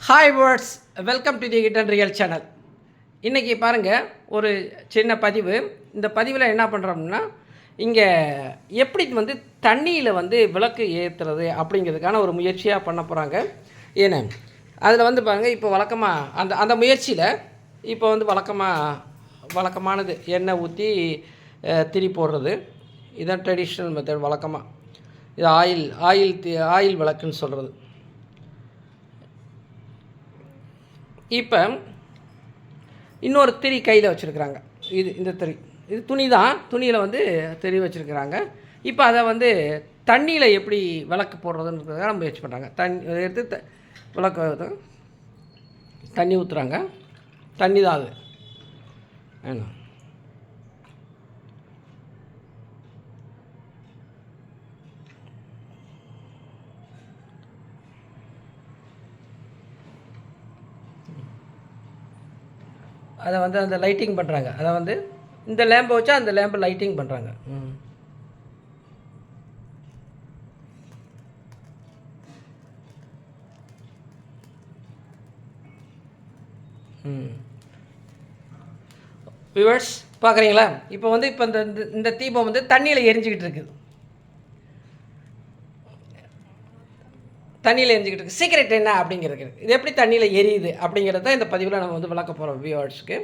Hi words, welcome to the hidden real channel. இன்றைக்கி பாருங்கள், ஒரு சின்ன பதிவு. இந்த பதிவில் என்ன பண்ணுறோம்னா, இங்கே எப்படி தண்ணியில் விளக்கு ஏற்றுறது அப்படிங்கிறதுக்கான ஒரு முயற்சியாக பண்ண போகிறாங்க. ஏன்னா அதில் பாருங்கள், இப்போ வழக்கமாக அந்த அந்த முயற்சியில் இப்போ வழக்கமானது எண்ணெய் ஊற்றி திரி போடுறது. இதுதான் ட்ரெடிஷ்னல் மெத்தட். வழக்கமாக இது ஆயில் விளக்குன்னு சொல்கிறது. இப்போ இன்னொரு திரி கையில் வச்சுருக்குறாங்க. இந்த திரி இது துணி தான். துணியில் திரி வச்சுருக்குறாங்க. இப்போ அதை தண்ணியில் எப்படி விளக்கு போடுறதுன்றதுக்காக முயற்சி பண்ணுறாங்க. தண்ணி எடுத்து விளக்கு தண்ணி ஊற்றுறாங்க. தண்ணி தான் அது. வேணும் அதை அந்த லைட்டிங் பண்ணுறாங்க. அதை இந்த லேம்பை வச்சா அந்த லேம்பை லைட்டிங் பண்ணுறாங்க. வியூவர்ஸ் பார்க்குறீங்களா? இப்போ இப்போ இந்த தீபம் தண்ணியில் எரிஞ்சிக்கிட்டு இருக்குது. தண்ணியில் எரிஞ்சிக்கிட்டு இருக்குது. சீக்ரெட் என்ன அப்படிங்கிறது, இது எப்படி தண்ணியில் எரியுது அப்படிங்கிறத இந்த பதிவில் நம்ம விளக்க போகிறோம் வியூவர்ஸ்க்கு.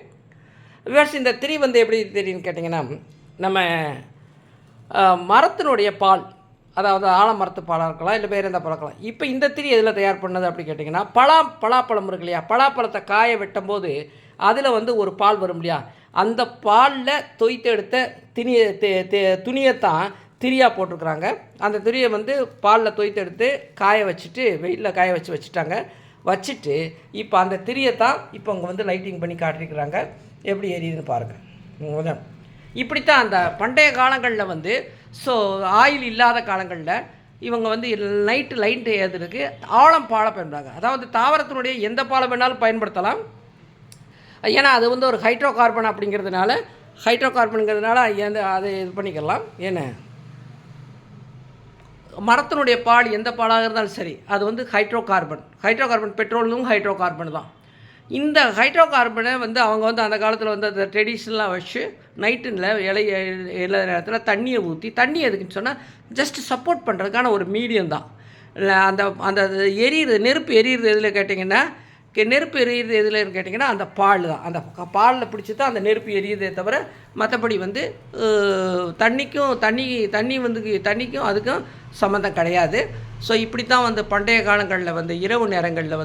வியூவர்ஸ், இந்த திரி எப்படி தெரியுன்னு கேட்டிங்கன்னா, நம்ம மரத்தினுடைய பால், அதாவது ஆலமரத்து பாலாக இருக்கலாம், இல்லை வேறு எந்த பழம் இருக்கலாம். இப்போ இந்த திரி எதில் தயார் பண்ணது அப்படி கேட்டிங்கன்னா, பலாப்பழம் இருக்கு இல்லையா, பலாப்பழத்தை காய வெட்டும் போது அதில் ஒரு பால் வரும் இல்லையா, அந்த பாலில் தொய்த்து எடுத்த துணியைத்தான் திரியாக போட்டிருக்குறாங்க. அந்த திரியை பாலில் தொய்த்து எடுத்து காய வச்சுட்டு வெயிலில் காய வச்சுட்டாங்க. வச்சுட்டு இப்போ அந்த திரியை தான் இப்போ அவங்க லைட்டிங் பண்ணி காட்டியிருக்கிறாங்க. எப்படி எரியுதுன்னு பாருங்கள். இப்படித்தான் அந்த பண்டைய காலங்களில் ஸோ ஆயில் இல்லாத காலங்களில் இவங்க லைட்டு ஏற்றுறதுக்கு ஆழம் பாலை பயன்படுறாங்க. அதாவது தாவரத்தினுடைய எந்த பாலை வேணாலும் பயன்படுத்தலாம். ஏன்னா அது ஒரு ஹைட்ரோ கார்பன் அப்படிங்கிறதுனால அதை இது பண்ணிக்கலாம். ஏன்னா மரத்தினுடைய பால் எந்த பாலாக இருந்தாலும் சரி, அது ஹைட்ரோ கார்பன் பெட்ரோலும் ஹைட்ரோ கார்பன் தான். இந்த ஹைட்ரோ கார்பனை அவங்க அந்த காலத்தில் அந்த ட்ரெடிஷ்னலாக வச்சு நைட்டில் இலை நேரத்தில் தண்ணியை ஊற்றி, தண்ணி எதுக்குன்னு சொன்னால் ஜஸ்ட் சப்போர்ட் பண்ணுறதுக்கான ஒரு மீடியம் தான். அந்த அந்த நெருப்பு எரியுறது எதில் கேட்டிங்கன்னா, நெருப்பு எரியுறது எதுலன்னு கேட்டிங்கன்னா அந்த பால் தான். அந்த பாலில் பிடிச்சி தான் அந்த நெருப்பு எரியுதே தவிர மற்றபடி தண்ணிக்கும் அதுக்கும் சம்மந்தம் கிடையாது. ஸோ இப்படி தான் பண்டைய காலங்களில் இரவு நேரங்களில்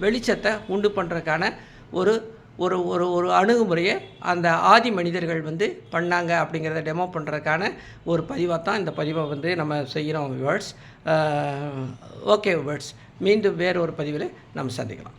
வெளிச்சத்தை உண்டு பண்ணுறதுக்கான ஒரு ஒரு ஒரு ஒரு அணுகுமுறையை அந்த ஆதி மனிதர்கள் பண்ணாங்க அப்படிங்கிறத டெமோ பண்ணுறதுக்கான ஒரு பதிவாக தான் இந்த பதிவை நம்ம செய்கிறோம் வியூவர்ஸ். ஓகே வியூவர்ஸ், மீண்டும் வேறு ஒரு பதிவில் நம்ம சந்திக்கலாம்.